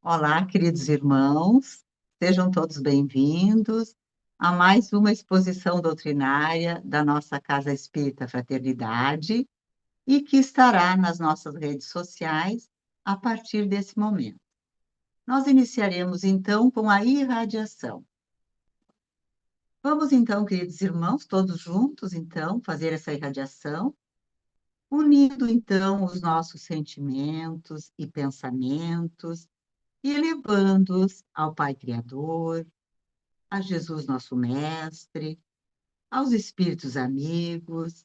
Olá, queridos irmãos, sejam todos bem-vindos a mais uma exposição doutrinária da nossa Casa Espírita Fraternidade e que estará nas nossas redes sociais a partir desse momento. Nós iniciaremos então com a irradiação. Vamos então, queridos irmãos, todos juntos então fazer essa irradiação, unindo então os nossos sentimentos e pensamentos e elevando-os ao Pai Criador, a Jesus, nosso Mestre, aos espíritos amigos,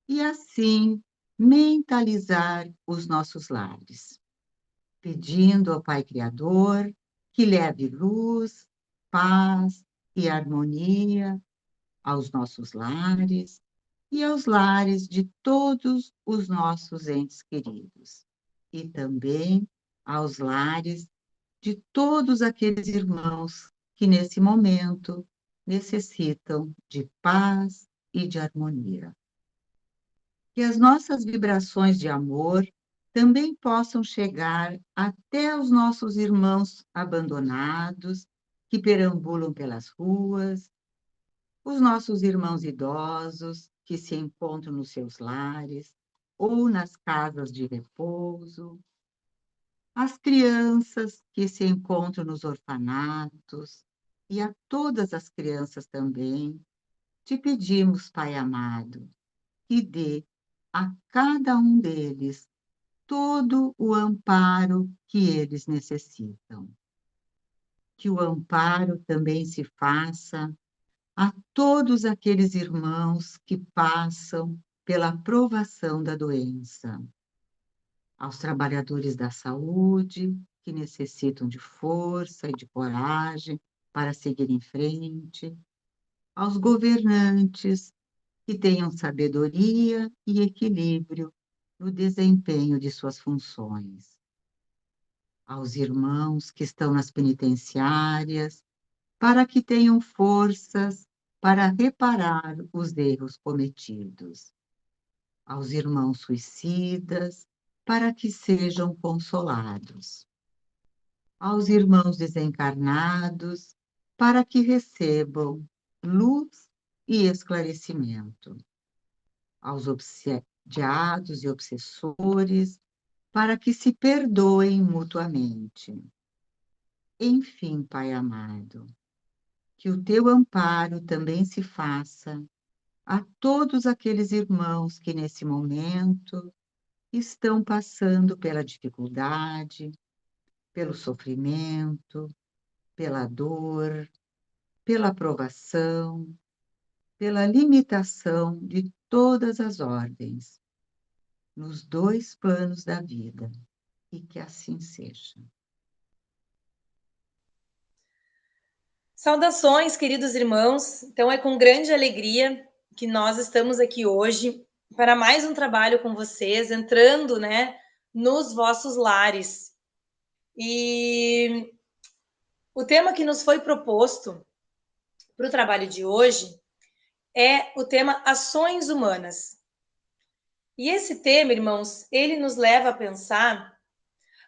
e assim mentalizar os nossos lares, pedindo ao Pai Criador que leve luz, paz e harmonia aos nossos lares e aos lares de todos os nossos entes queridos, e também aos lares de todos aqueles irmãos que, nesse momento, necessitam de paz e de harmonia. Que as nossas vibrações de amor também possam chegar até os nossos irmãos abandonados, que perambulam pelas ruas, os nossos irmãos idosos, que se encontram nos seus lares ou nas casas de repouso, as crianças que se encontram nos orfanatos e a todas as crianças também, te pedimos, Pai amado, que dê a cada um deles todo o amparo que eles necessitam. Que o amparo também se faça a todos aqueles irmãos que passam pela provação da doença, aos trabalhadores da saúde, que necessitam de força e de coragem para seguir em frente, aos governantes, que tenham sabedoria e equilíbrio no desempenho de suas funções, aos irmãos que estão nas penitenciárias, para que tenham forças para reparar os erros cometidos, aos irmãos suicidas, para que sejam consolados, aos irmãos desencarnados, para que recebam luz e esclarecimento, aos obsediados e obsessores, para que se perdoem mutuamente. Enfim, Pai amado, que o teu amparo também se faça a todos aqueles irmãos que nesse momento estão passando pela dificuldade, pelo sofrimento, pela dor, pela provação, pela limitação de todas as ordens, nos dois planos da vida, e que assim seja. Saudações, queridos irmãos. Então é com grande alegria que nós estamos aqui hoje para mais um trabalho com vocês, entrando, nos vossos lares. E o tema que nos foi proposto para o trabalho de hoje é o tema ações humanas. E esse tema, irmãos, ele nos leva a pensar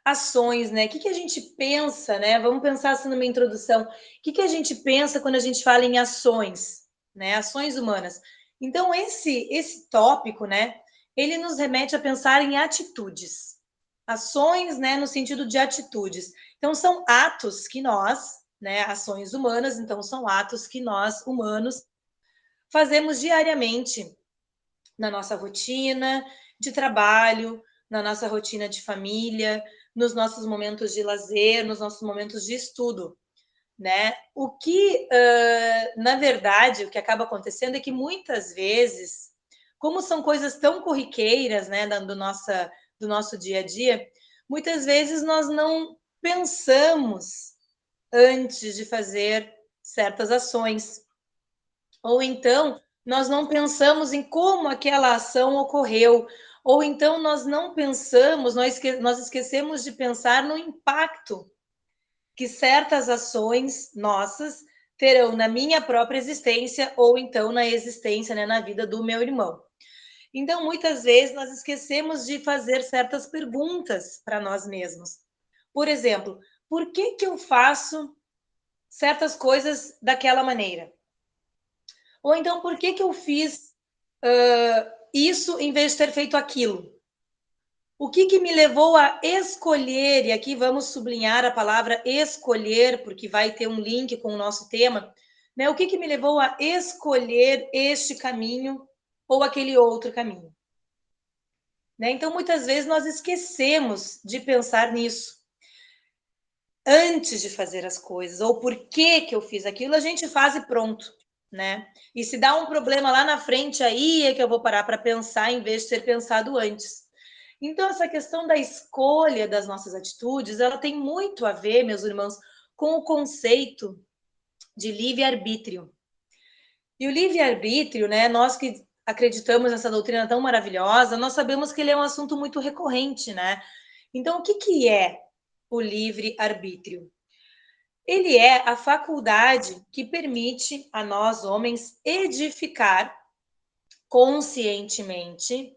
ações, né? O que a gente pensa, né? Vamos pensar assim numa introdução. O que a gente pensa quando a gente fala em ações, né? Ações humanas. Então, esse tópico, né? Ele nos remete a pensar em atitudes. Ações, né? No sentido de atitudes. Então, são atos que nós, né? Ações humanas, então, são atos que nós, humanos, fazemos diariamente na nossa rotina de trabalho, na nossa rotina de família, nos nossos momentos de lazer, nos nossos momentos de estudo, né? O que, na verdade, o que acaba acontecendo é que muitas vezes, como são coisas tão corriqueiras, né, do nosso dia a dia, muitas vezes nós não pensamos antes de fazer certas ações. Ou então, nós não pensamos em como aquela ação ocorreu, ou então nós não pensamos, nós esquecemos de pensar no impacto que certas ações nossas terão na minha própria existência, ou então na existência, né, na vida do meu irmão. Então, muitas vezes, nós esquecemos de fazer certas perguntas para nós mesmos. Por exemplo, por que que eu faço certas coisas daquela maneira? Ou então, por que que eu fiz isso em vez de ter feito aquilo? O que que me levou a escolher, e aqui vamos sublinhar a palavra escolher, porque vai ter um link com o nosso tema, né? O que que me levou a escolher este caminho ou aquele outro caminho? Né? Então, muitas vezes nós esquecemos de pensar nisso. Antes de fazer as coisas, ou por que que eu fiz aquilo, a gente faz e pronto, né? E se dá um problema lá na frente, aí é que eu vou parar para pensar em vez de ter pensado antes. Então, essa questão da escolha das nossas atitudes, ela tem muito a ver, meus irmãos, com o conceito de livre-arbítrio. E o livre-arbítrio, né, nós que acreditamos nessa doutrina tão maravilhosa, nós sabemos que ele é um assunto muito recorrente, né? Então, o que que é o livre-arbítrio? Ele é a faculdade que permite a nós, homens, edificar conscientemente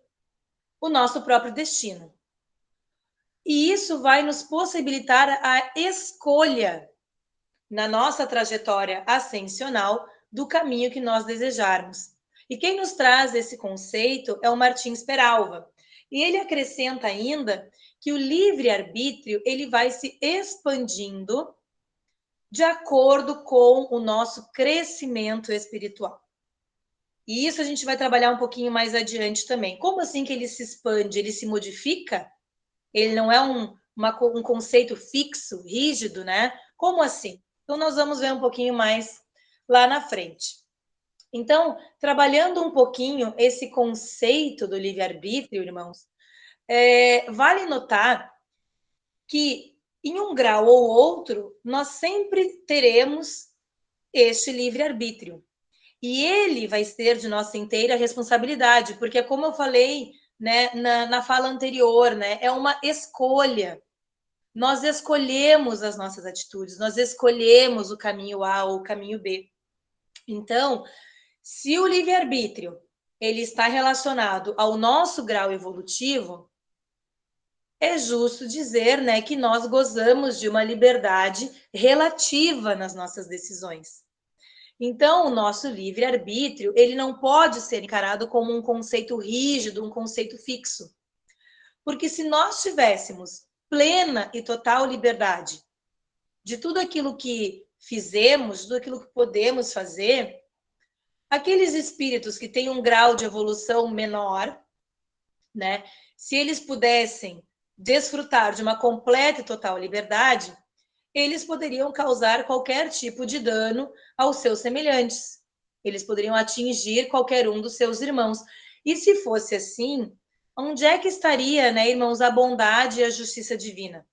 o nosso próprio destino. E isso vai nos possibilitar a escolha na nossa trajetória ascensional do caminho que nós desejarmos. E quem nos traz esse conceito é o Martins Peralva. E ele acrescenta ainda que o livre-arbítrio ele vai se expandindo de acordo com o nosso crescimento espiritual. E isso a gente vai trabalhar um pouquinho mais adiante também. Como assim que ele se expande? Ele se modifica? Ele não é um conceito fixo, rígido, né? Como assim? Então, nós vamos ver um pouquinho mais lá na frente. Então, trabalhando um pouquinho esse conceito do livre-arbítrio, irmãos, vale notar que em um grau ou outro, nós sempre teremos este livre-arbítrio. E ele vai ser de nossa inteira responsabilidade, porque como eu falei, né, na fala anterior, né, é uma escolha. Nós escolhemos as nossas atitudes, nós escolhemos o caminho A ou o caminho B. Então, se o livre-arbítrio ele está relacionado ao nosso grau evolutivo, é justo dizer, né, que nós gozamos de uma liberdade relativa nas nossas decisões. Então, o nosso livre-arbítrio, ele não pode ser encarado como um conceito rígido, um conceito fixo. Porque se nós tivéssemos plena e total liberdade de tudo aquilo que fizemos, de tudo aquilo que podemos fazer, aqueles espíritos que têm um grau de evolução menor, né, se eles pudessem desfrutar de uma completa e total liberdade, eles poderiam causar qualquer tipo de dano aos seus semelhantes. Eles poderiam atingir qualquer um dos seus irmãos. E se fosse assim, onde é que estaria, né, irmãos, a bondade e a justiça divina?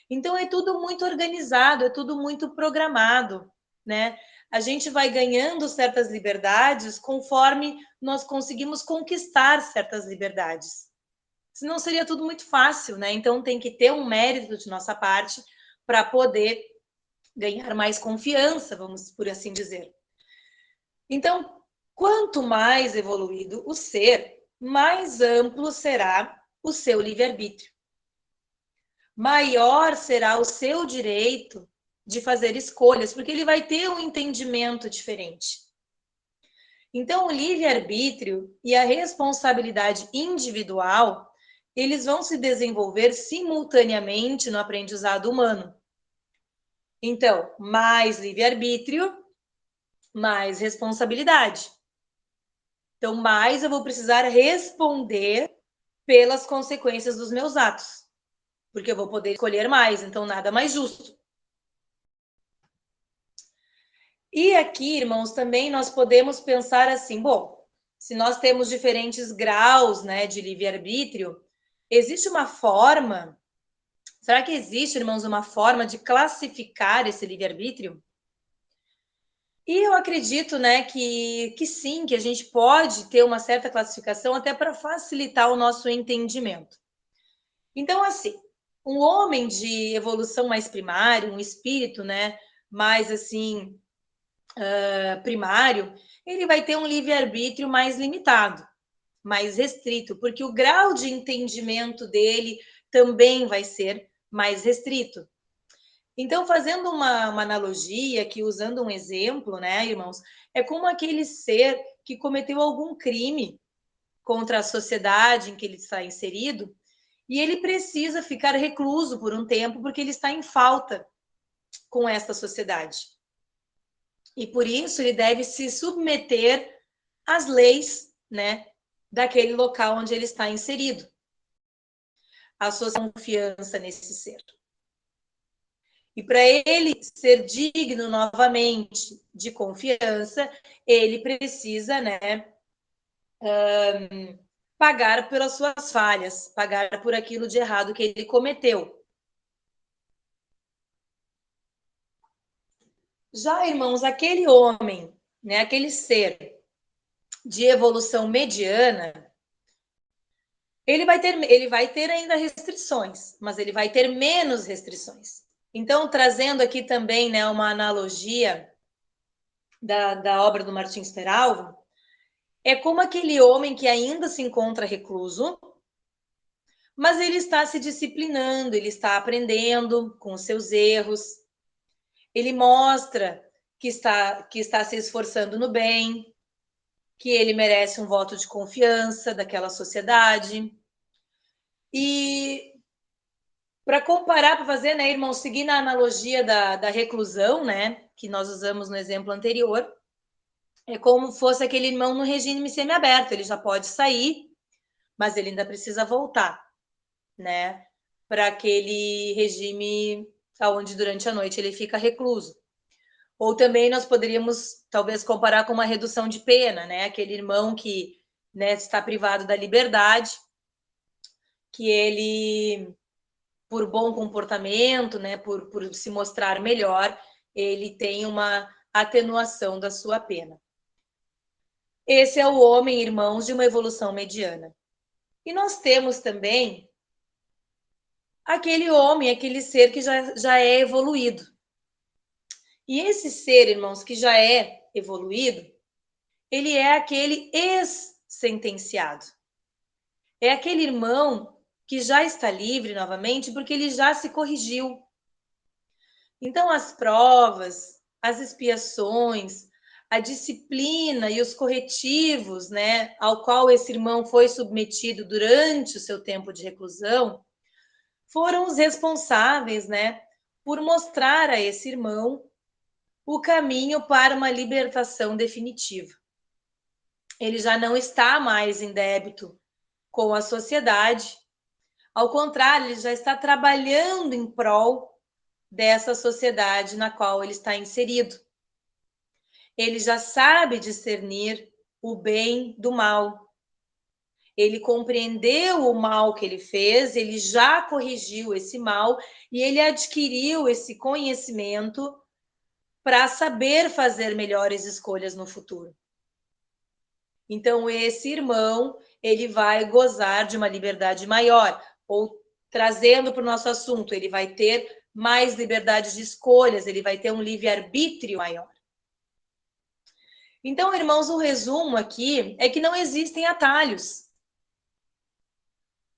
Então é tudo muito organizado, é tudo muito programado, né? A gente vai ganhando certas liberdades conforme nós conseguimos conquistar certas liberdades. Senão seria tudo muito fácil, né? Então tem que ter um mérito de nossa parte para poder ganhar mais confiança, vamos por assim dizer. Então, quanto mais evoluído o ser, mais amplo será o seu livre-arbítrio. Maior será o seu direito de fazer escolhas, porque ele vai ter um entendimento diferente. Então, o livre-arbítrio e a responsabilidade individual, eles vão se desenvolver simultaneamente no aprendizado humano. Então, mais livre-arbítrio, mais responsabilidade. Então, mais eu vou precisar responder pelas consequências dos meus atos, porque eu vou poder escolher mais, então nada mais justo. E aqui, irmãos, também nós podemos pensar assim, bom, se nós temos diferentes graus, né, de livre-arbítrio, existe uma forma, será que existe, irmãos, uma forma de classificar esse livre-arbítrio? E eu acredito, né, que sim, que a gente pode ter uma certa classificação até para facilitar o nosso entendimento. Então, assim, um homem de evolução mais primária, um espírito, né, mais assim, primário, ele vai ter um livre-arbítrio mais limitado, mais restrito, porque o grau de entendimento dele também vai ser mais restrito. Então, fazendo uma analogia aqui, usando um exemplo, né, irmãos, é como aquele ser que cometeu algum crime contra a sociedade em que ele está inserido, e ele precisa ficar recluso por um tempo porque ele está em falta com esta sociedade. E por isso ele deve se submeter às leis, né, daquele local onde ele está inserido. A sua confiança nesse ser. E para ele ser digno novamente de confiança, ele precisa, né, pagar pelas suas falhas, pagar por aquilo de errado que ele cometeu. Já, irmãos, aquele homem, né, aquele ser de evolução mediana, ele vai ter ainda restrições, mas ele vai ter menos restrições. Então, trazendo aqui também, né, uma analogia da obra do Martins Peralvo, é como aquele homem que ainda se encontra recluso, mas ele está se disciplinando, ele está aprendendo com os seus erros, ele mostra que está se esforçando no bem, que ele merece um voto de confiança daquela sociedade. E para comparar, para fazer, né, irmão, seguindo a analogia da reclusão, né, que nós usamos no exemplo anterior, é como fosse aquele irmão no regime semiaberto, ele já pode sair, mas ele ainda precisa voltar, né, para aquele regime onde durante a noite ele fica recluso. Ou também nós poderíamos talvez comparar com uma redução de pena, né, aquele irmão que, né, está privado da liberdade, que ele, por bom comportamento, né, por se mostrar melhor, ele tem uma atenuação da sua pena. Esse é o homem, irmãos, de uma evolução mediana. E nós temos também aquele homem, aquele ser que já é evoluído. E esse ser, irmãos, que já é evoluído, ele é aquele ex-sentenciado. É aquele irmão que já está livre novamente porque ele já se corrigiu. Então, as provas, as expiações, a disciplina e os corretivos, né, ao qual esse irmão foi submetido durante o seu tempo de reclusão, foram os responsáveis, né, por mostrar a esse irmão o caminho para uma libertação definitiva. Ele já não está mais em débito com a sociedade, ao contrário, ele já está trabalhando em prol dessa sociedade na qual ele está inserido. Ele já sabe discernir o bem do mal. Ele compreendeu o mal que ele fez, ele já corrigiu esse mal e ele adquiriu esse conhecimento para saber fazer melhores escolhas no futuro. Então, esse irmão, ele vai gozar de uma liberdade maior, ou trazendo para o nosso assunto, ele vai ter mais liberdade de escolhas, ele vai ter um livre-arbítrio maior. Então, irmãos, o resumo aqui é que não existem atalhos.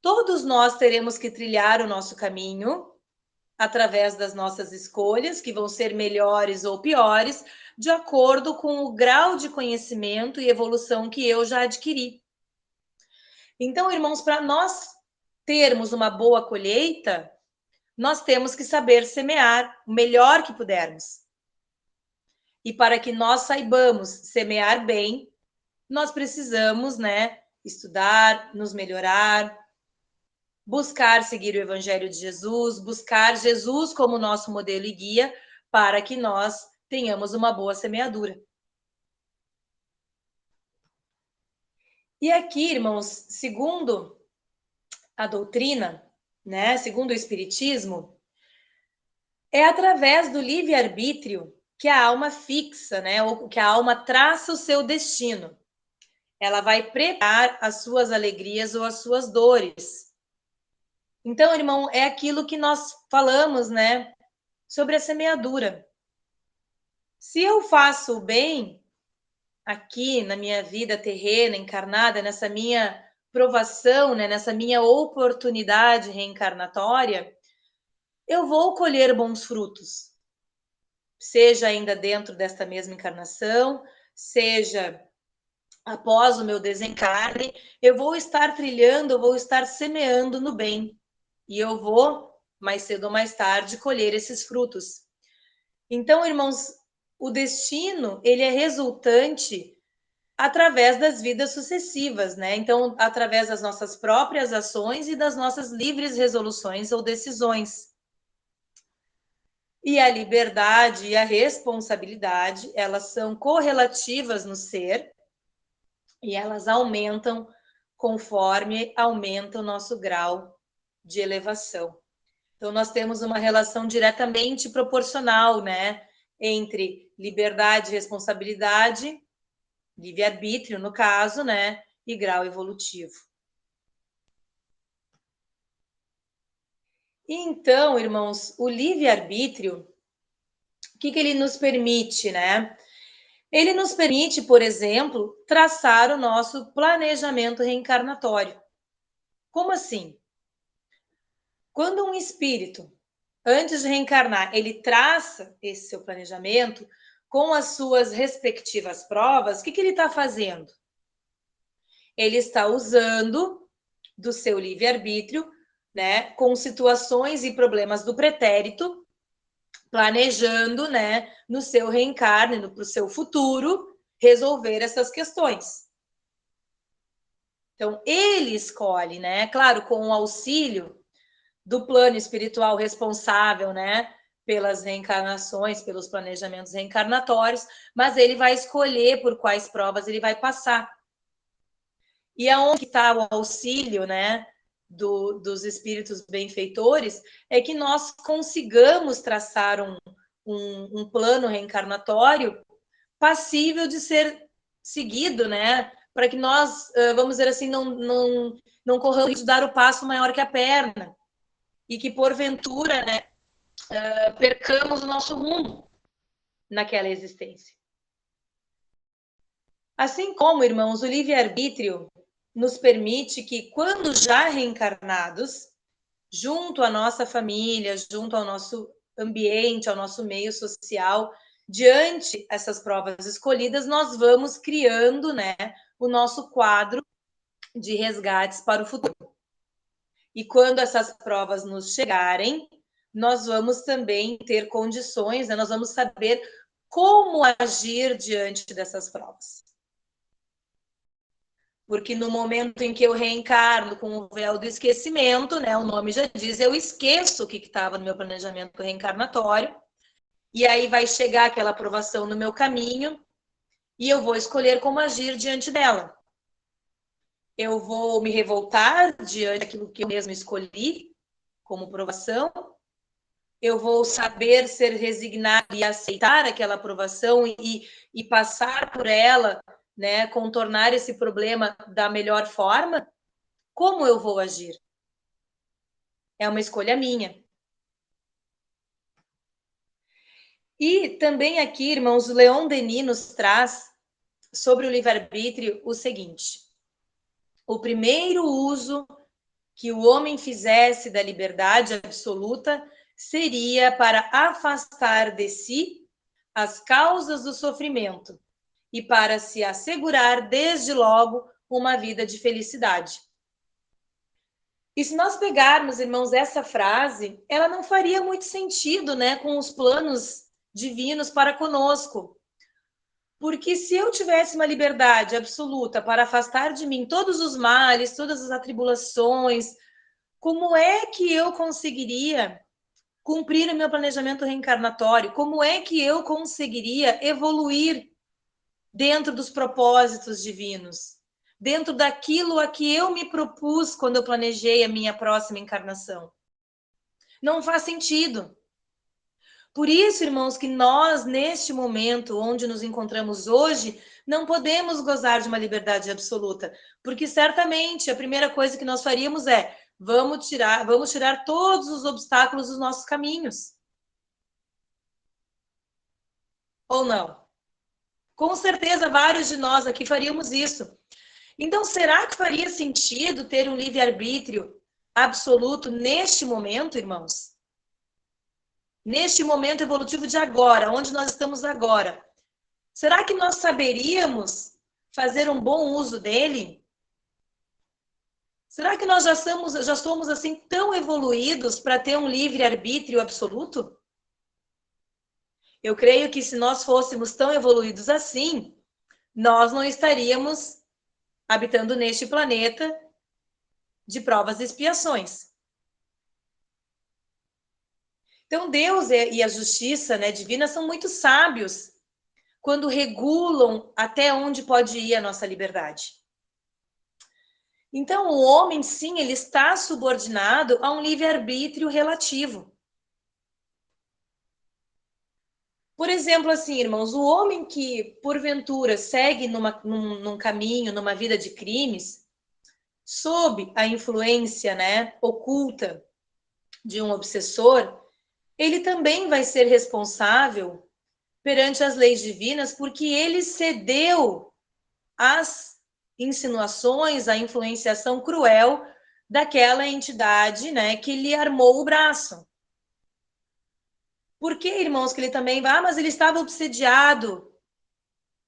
Todos nós teremos que trilhar o nosso caminho através das nossas escolhas, que vão ser melhores ou piores, de acordo com o grau de conhecimento e evolução que eu já adquiri. Então, irmãos, para nós termos uma boa colheita, nós temos que saber semear o melhor que pudermos. E para que nós saibamos semear bem, nós precisamos, né, estudar, nos melhorar, buscar seguir o Evangelho de Jesus, buscar Jesus como nosso modelo e guia, para que nós tenhamos uma boa semeadura. E aqui, irmãos, segundo a doutrina, né, segundo o Espiritismo, é através do livre-arbítrio que a alma fixa, né, ou que a alma traça o seu destino. Ela vai preparar as suas alegrias ou as suas dores. Então, irmão, é aquilo que nós falamos, né, sobre a semeadura. Se eu faço o bem aqui na minha vida terrena, encarnada, nessa minha provação, né, nessa minha oportunidade reencarnatória, eu vou colher bons frutos. Seja ainda dentro desta mesma encarnação, seja após o meu desencarne, eu vou estar trilhando, eu vou estar semeando no bem. E eu vou, mais cedo ou mais tarde, colher esses frutos. Então, irmãos, o destino, ele é resultante através das vidas sucessivas, né? Então, através das nossas próprias ações e das nossas livres resoluções ou decisões. E a liberdade e a responsabilidade, elas são correlativas no ser e elas aumentam conforme aumenta o nosso grau de elevação. Então, nós temos uma relação diretamente proporcional, né? Entre liberdade e responsabilidade, livre-arbítrio, no caso, né? E grau evolutivo. Então, irmãos, o livre-arbítrio, o que ele nos permite, né? Ele nos permite, por exemplo, traçar o nosso planejamento reencarnatório. Como assim? Quando um espírito, antes de reencarnar, ele traça esse seu planejamento com as suas respectivas provas, o que ele está fazendo? Ele está usando do seu livre-arbítrio, né, com situações e problemas do pretérito, planejando, né, no seu reencarne, para o seu futuro, resolver essas questões. Então, ele escolhe, né, claro, com o auxílio do plano espiritual responsável, né, pelas reencarnações, pelos planejamentos reencarnatórios, mas ele vai escolher por quais provas ele vai passar. E aonde está o auxílio, né, dos espíritos benfeitores, é que nós consigamos traçar um plano reencarnatório passível de ser seguido, né, para que nós, vamos dizer assim, não corramos de dar o passo maior que a perna, e que, porventura, né, percamos o nosso rumo naquela existência. Assim como, irmãos, o livre-arbítrio nos permite que, quando já reencarnados, junto à nossa família, junto ao nosso ambiente, ao nosso meio social, diante essas provas escolhidas, nós vamos criando, né, o nosso quadro de resgates para o futuro. E quando essas provas nos chegarem, nós vamos também ter condições, né? Nós vamos saber como agir diante dessas provas. Porque no momento em que eu reencarno com o véu do esquecimento, né, o nome já diz, eu esqueço o que estava no meu planejamento reencarnatório, e aí vai chegar aquela aprovação no meu caminho, e eu vou escolher como agir diante dela. Eu vou me revoltar diante daquilo que eu mesmo escolhi como provação, eu vou saber ser resignado e aceitar aquela aprovação e passar por ela, né, contornar esse problema da melhor forma. Como eu vou agir? É uma escolha minha. E também aqui, irmãos, o Leon Denis nos traz sobre o livre-arbítrio o seguinte: o primeiro uso que o homem fizesse da liberdade absoluta seria para afastar de si as causas do sofrimento e para se assegurar desde logo uma vida de felicidade. E se nós pegarmos, irmãos, essa frase, ela não faria muito sentido, né, com os planos divinos para conosco. Porque se eu tivesse uma liberdade absoluta para afastar de mim todos os males, todas as atribulações, como é que eu conseguiria cumprir o meu planejamento reencarnatório? Como é que eu conseguiria evoluir dentro dos propósitos divinos? Dentro daquilo a que eu me propus quando eu planejei a minha próxima encarnação? Não faz sentido. Por isso, irmãos, que nós, neste momento onde nos encontramos hoje, não podemos gozar de uma liberdade absoluta, porque certamente a primeira coisa que nós faríamos é vamos tirar todos os obstáculos dos nossos caminhos. Ou não? Com certeza, vários de nós aqui faríamos isso. Então, será que faria sentido ter um livre-arbítrio absoluto neste momento, irmãos? neste momento evolutivo de agora, onde nós estamos agora, será que nós saberíamos fazer um bom uso dele? Será que nós já somos assim tão evoluídos para ter um livre-arbítrio absoluto? Eu creio que se nós fôssemos tão evoluídos assim, nós não estaríamos habitando neste planeta de provas e expiações. Então, Deus e a justiça, né, divina são muito sábios quando regulam até onde pode ir a nossa liberdade. Então, o homem, sim, ele está subordinado a um livre-arbítrio relativo. Por exemplo, assim, irmãos, o homem que, porventura, segue num caminho, numa vida de crimes, sob a influência, né, oculta de um obsessor, ele também vai ser responsável perante as leis divinas porque ele cedeu às insinuações, à influenciação cruel daquela entidade, né, que lhe armou o braço. Por que, irmãos, que ele também vai? Ah, mas ele estava obsediado.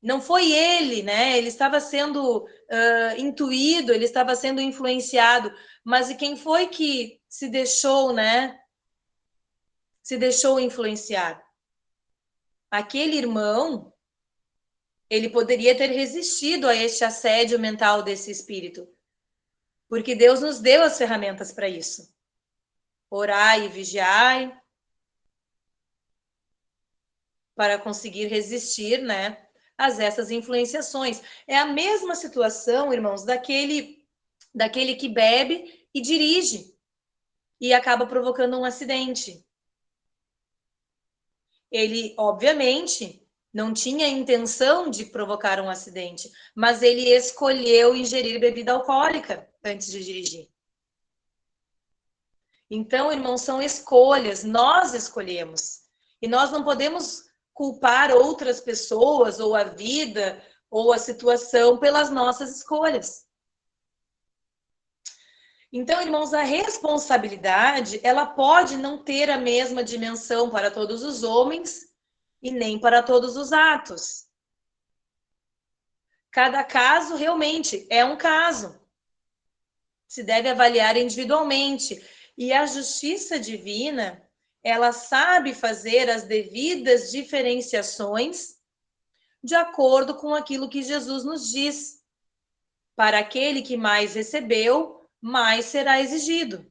Não foi ele, né? Ele estava sendo intuído, ele estava sendo influenciado. Mas e quem foi que se deixou, né? Se deixou influenciar? Aquele irmão, ele poderia ter resistido a este assédio mental desse espírito. Porque Deus nos deu as ferramentas para isso. Orai e vigiai, para conseguir resistir, né, a essas influenciações. É a mesma situação, irmãos, daquele que bebe e dirige e acaba provocando um acidente. Ele, obviamente, não tinha intenção de provocar um acidente, mas ele escolheu ingerir bebida alcoólica antes de dirigir. Então, irmãos, são escolhas, nós escolhemos. E nós não podemos culpar outras pessoas, ou a vida, ou a situação pelas nossas escolhas. Então, irmãos, a responsabilidade, ela pode não ter a mesma dimensão para todos os homens e nem para todos os atos. Cada caso realmente é um caso. Se deve avaliar individualmente. E a justiça divina, ela sabe fazer as devidas diferenciações de acordo com aquilo que Jesus nos diz. Para aquele que mais recebeu, mais será exigido.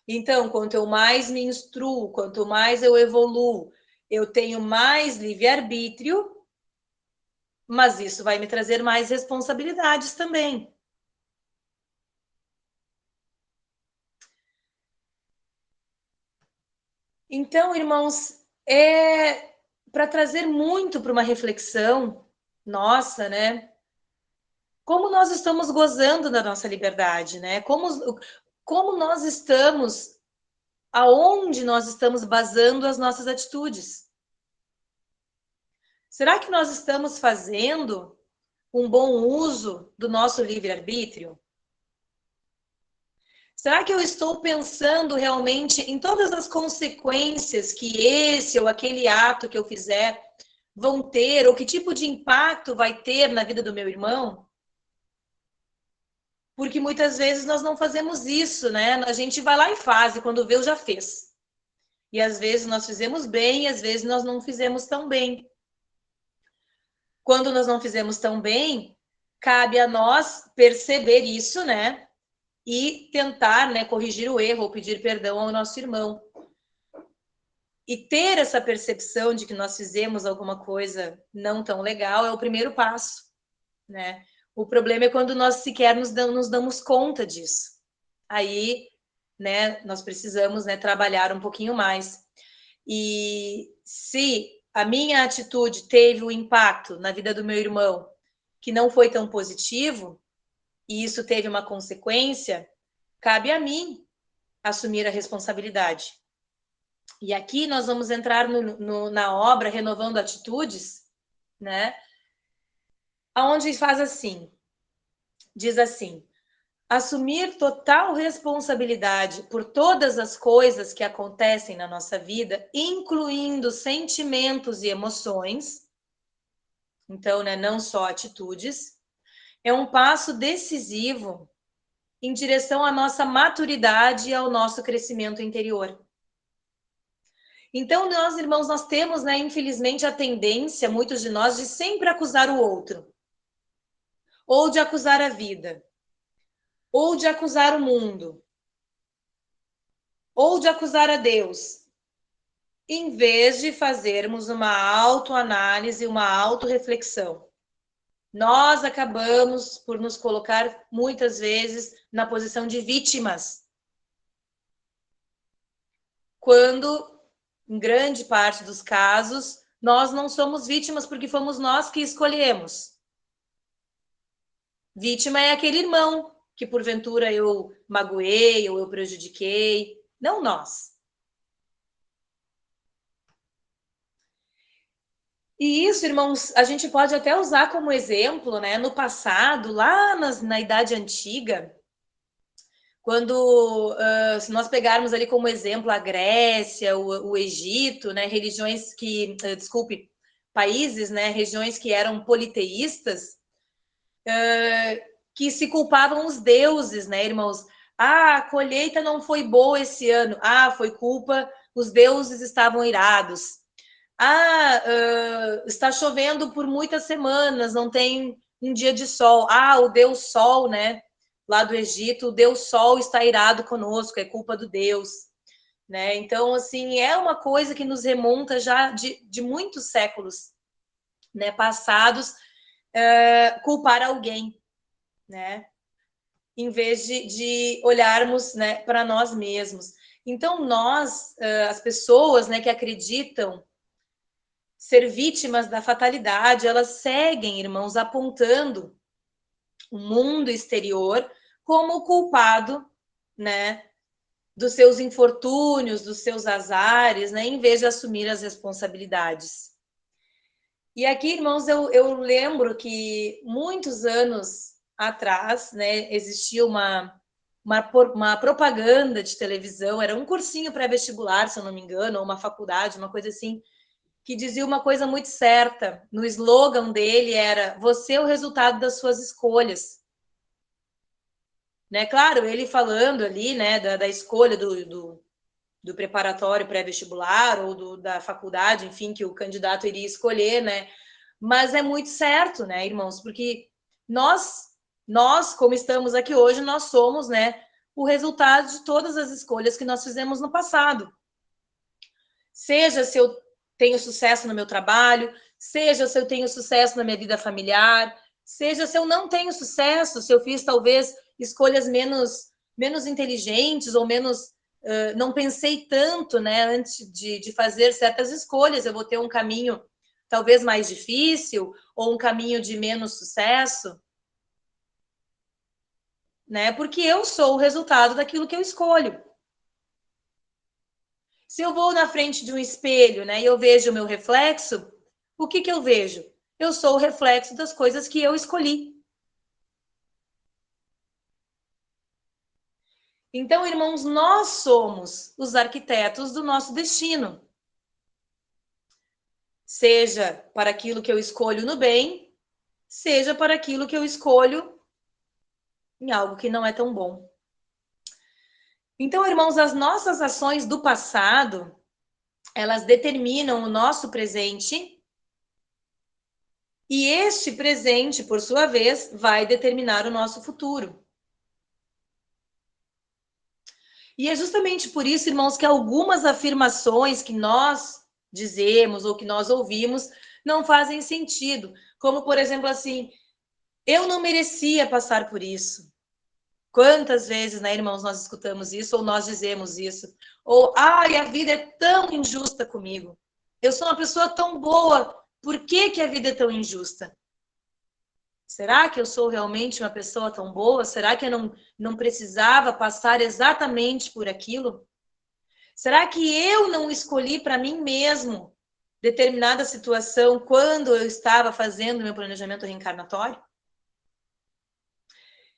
Então, quanto eu mais me instruo, quanto mais eu evoluo, eu tenho mais livre-arbítrio, mas isso vai me trazer mais responsabilidades também. Então, irmãos, para trazer muito para uma reflexão nossa, né? Como nós estamos gozando da nossa liberdade, né? Como nós estamos, aonde nós estamos basando as nossas atitudes? Será que nós estamos fazendo um bom uso do nosso livre-arbítrio? Será que eu estou pensando realmente em todas as consequências que esse ou aquele ato que eu fizer vão ter, ou que tipo de impacto vai ter na vida do meu irmão? Porque muitas vezes nós não fazemos isso, né? A gente vai lá e faz, e quando vê, já fez. E às vezes nós fizemos bem, e às vezes nós não fizemos tão bem. Quando nós não fizemos tão bem, cabe a nós perceber isso, né? E tentar, né, corrigir o erro ou pedir perdão ao nosso irmão. E ter essa percepção de que nós fizemos alguma coisa não tão legal é o primeiro passo, né? O problema é quando nós sequer nos damos conta disso. Aí, né, nós precisamos, né, trabalhar um pouquinho mais. E se a minha atitude teve um impacto na vida do meu irmão que não foi tão positivo, e isso teve uma consequência, cabe a mim assumir a responsabilidade. E aqui nós vamos entrar na obra Renovando Atitudes, né? Onde faz assim, diz assim: assumir total responsabilidade por todas as coisas que acontecem na nossa vida, incluindo sentimentos e emoções, então, né, não só atitudes, é um passo decisivo em direção à nossa maturidade e ao nosso crescimento interior. Então, nós, irmãos, nós temos, né, infelizmente, a tendência, muitos de nós, de sempre acusar o outro, ou de acusar a vida, ou de acusar o mundo, ou de acusar a Deus, em vez de fazermos uma autoanálise, uma autorreflexão. Nós acabamos por nos colocar, muitas vezes, na posição de vítimas, quando, em grande parte dos casos, nós não somos vítimas porque fomos nós que escolhemos. Vítima é aquele irmão que, porventura, eu magoei ou eu prejudiquei, não nós. E isso, irmãos, a gente pode até usar como exemplo, né? No passado, lá na Idade Antiga, quando, se nós pegarmos ali como exemplo a Grécia, o Egito, né? Religiões que, desculpe, países, né? Regiões que eram politeístas, que se culpavam os deuses, né, irmãos? Ah, a colheita não foi boa esse ano. Ah, foi culpa, os deuses estavam irados. Ah, está chovendo por muitas semanas, não tem um dia de sol. Ah, o Deus Sol, né? Lá do Egito, o Deus Sol está irado conosco, é culpa do Deus. Né? Então, assim, é uma coisa que nos remonta já de muitos séculos, né, passados, culpar alguém, né? Em vez de olharmos, né, para nós mesmos. Então, nós, as pessoas, né, que acreditam ser vítimas da fatalidade, elas seguem, irmãos, apontando o mundo exterior como o culpado, né, dos seus infortúnios, dos seus azares, né, em vez de assumir as responsabilidades. E aqui, irmãos, eu lembro que muitos anos atrás, né, existia uma propaganda de televisão, era um cursinho pré-vestibular, se eu não me engano, ou uma faculdade, uma coisa assim, que dizia uma coisa muito certa. No slogan dele era: você é o resultado das suas escolhas. Né? Claro, ele falando ali, né, da escolha do preparatório pré-vestibular ou da faculdade, enfim, que o candidato iria escolher, né? Mas é muito certo, né, irmãos? Porque nós, como estamos aqui hoje, nós somos, né, o resultado de todas as escolhas que nós fizemos no passado. Seja se eu tenho sucesso no meu trabalho, seja se eu tenho sucesso na minha vida familiar, seja se eu não tenho sucesso, se eu fiz talvez escolhas menos inteligentes ou menos não pensei tanto, né, antes de fazer certas escolhas, eu vou ter um caminho talvez mais difícil ou um caminho de menos sucesso, né? Porque eu sou o resultado daquilo que eu escolho. Se eu vou na frente de um espelho, né, e eu vejo o meu reflexo, o que eu vejo? Eu sou o reflexo das coisas que eu escolhi. Então, irmãos, nós somos os arquitetos do nosso destino. Seja para aquilo que eu escolho no bem, seja para aquilo que eu escolho em algo que não é tão bom. Então, irmãos, as nossas ações do passado, elas determinam o nosso presente, e este presente, por sua vez, vai determinar o nosso futuro. E é justamente por isso, irmãos, que algumas afirmações que nós dizemos ou que nós ouvimos não fazem sentido. Como, por exemplo, assim, eu não merecia passar por isso. Quantas vezes, né, irmãos, nós escutamos isso ou nós dizemos isso? Ou, ai, a vida é tão injusta comigo. Eu sou uma pessoa tão boa, por que a vida é tão injusta? Será que eu sou realmente uma pessoa tão boa? Será que eu não precisava passar exatamente por aquilo? Será que eu não escolhi para mim mesmo determinada situação quando eu estava fazendo meu planejamento reencarnatório?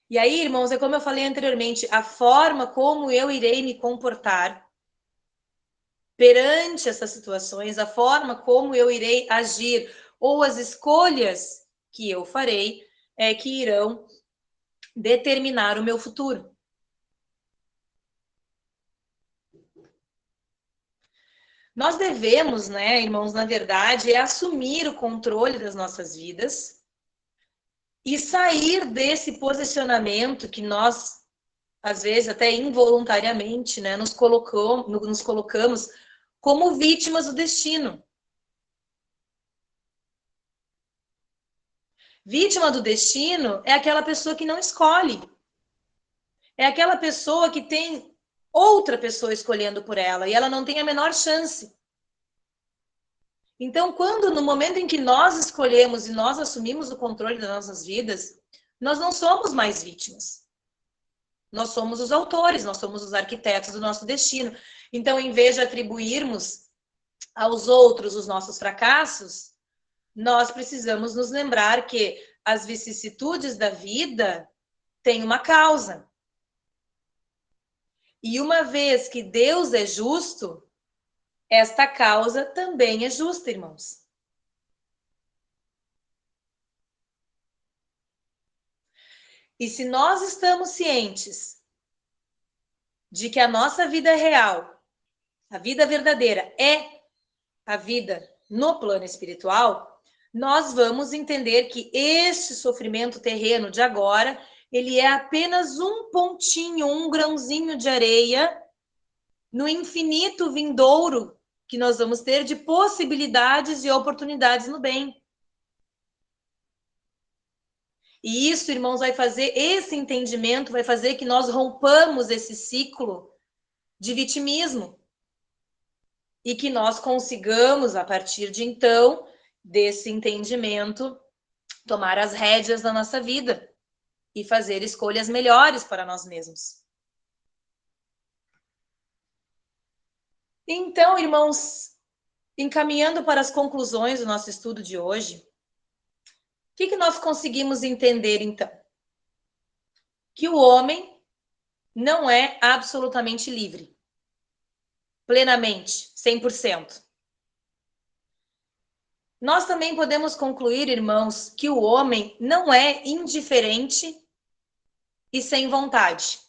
E aí, irmãos, é como eu falei anteriormente, a forma como eu irei me comportar perante essas situações, a forma como eu irei agir, ou as escolhas que eu farei, é que irão determinar o meu futuro. Nós devemos, né, irmãos, na verdade, assumir o controle das nossas vidas e sair desse posicionamento que nós, às vezes, até involuntariamente, né, nos colocamos como vítimas do destino. Vítima do destino é aquela pessoa que não escolhe. É aquela pessoa que tem outra pessoa escolhendo por ela e ela não tem a menor chance. Então, quando no momento em que nós escolhemos e nós assumimos o controle das nossas vidas, nós não somos mais vítimas. Nós somos os autores, nós somos os arquitetos do nosso destino. Então, em vez de atribuirmos aos outros os nossos fracassos, nós precisamos nos lembrar que as vicissitudes da vida têm uma causa. E uma vez que Deus é justo, esta causa também é justa, irmãos. E se nós estamos cientes de que a nossa vida real, a vida verdadeira, é a vida no plano espiritual, nós vamos entender que este sofrimento terreno de agora, ele é apenas um pontinho, um grãozinho de areia no infinito vindouro que nós vamos ter de possibilidades e oportunidades no bem. E isso, irmãos, vai fazer, esse entendimento vai fazer que nós rompamos esse ciclo de vitimismo e que nós consigamos, a partir de então, desse entendimento, tomar as rédeas da nossa vida e fazer escolhas melhores para nós mesmos. Então, irmãos, encaminhando para as conclusões do nosso estudo de hoje, o que nós conseguimos entender, então? Que o homem não é absolutamente livre, plenamente, 100%. Nós também podemos concluir, irmãos, que o homem não é indiferente e sem vontade.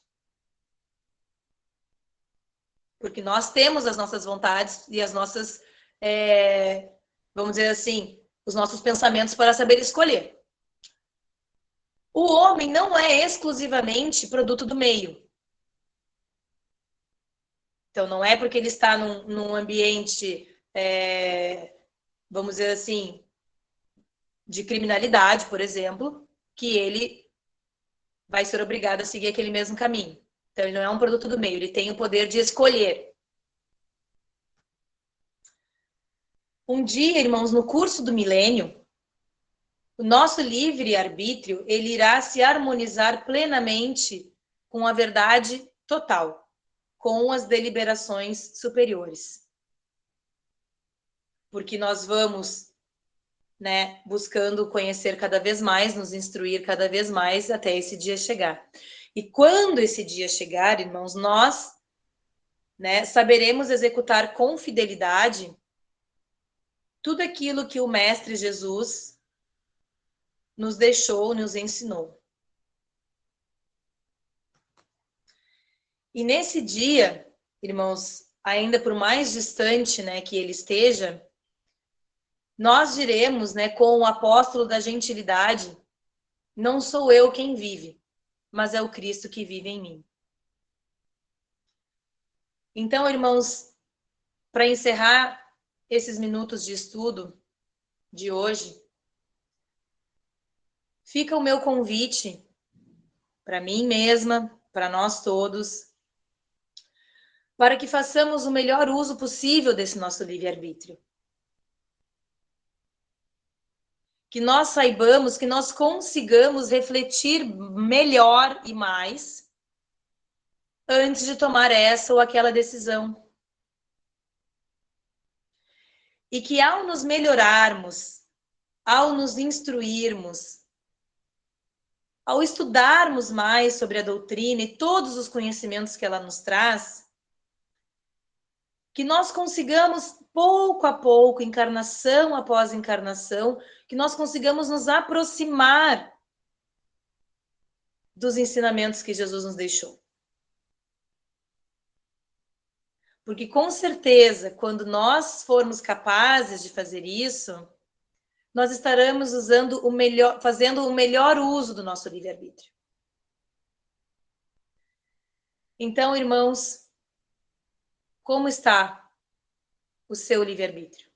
Porque nós temos as nossas vontades e as nossas, vamos dizer assim, os nossos pensamentos para saber escolher. O homem não é exclusivamente produto do meio. Então, não é porque ele está num ambiente, vamos dizer assim, de criminalidade, por exemplo, que ele vai ser obrigado a seguir aquele mesmo caminho. Então, ele não é um produto do meio, ele tem o poder de escolher. Um dia, irmãos, no curso do milênio, o nosso livre-arbítrio, ele irá se harmonizar plenamente com a verdade total, com as deliberações superiores. Porque nós vamos, né, buscando conhecer cada vez mais, nos instruir cada vez mais até esse dia chegar. E quando esse dia chegar, irmãos, nós, né, saberemos executar com fidelidade tudo aquilo que o Mestre Jesus nos deixou, nos ensinou. E nesse dia, irmãos, ainda por mais distante, né, que ele esteja, nós diremos, né, com o apóstolo da gentilidade, não sou eu quem vive, mas é o Cristo que vive em mim. Então, irmãos, para encerrar esses minutos de estudo de hoje, fica o meu convite para mim mesma, para nós todos, para que façamos o melhor uso possível desse nosso livre-arbítrio. Que nós saibamos, que nós consigamos refletir melhor e mais antes de tomar essa ou aquela decisão. E que ao nos melhorarmos, ao nos instruirmos, ao estudarmos mais sobre a doutrina e todos os conhecimentos que ela nos traz, que nós consigamos, pouco a pouco, encarnação após encarnação, que nós consigamos nos aproximar dos ensinamentos que Jesus nos deixou. Porque, com certeza, quando nós formos capazes de fazer isso, nós estaremos fazendo o melhor uso do nosso livre-arbítrio. Então, irmãos, como está o seu livre-arbítrio?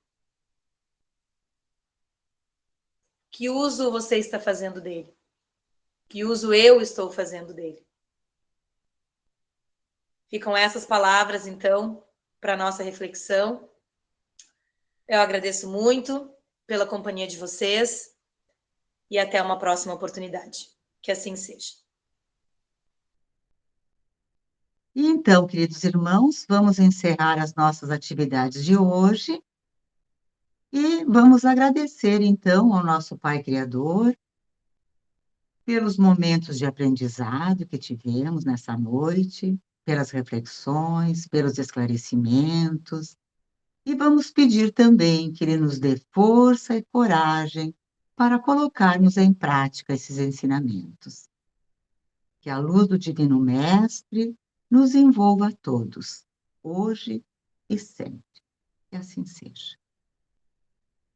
Que uso você está fazendo dele? Que uso eu estou fazendo dele? Ficam essas palavras, então, para a nossa reflexão. Eu agradeço muito pela companhia de vocês e até uma próxima oportunidade. Que assim seja. Então, queridos irmãos, vamos encerrar as nossas atividades de hoje e vamos agradecer, então, ao nosso Pai Criador pelos momentos de aprendizado que tivemos nessa noite, pelas reflexões, pelos esclarecimentos, e vamos pedir também que Ele nos dê força e coragem para colocarmos em prática esses ensinamentos. Que a luz do Divino Mestre nos envolva a todos, hoje e sempre. Que assim seja.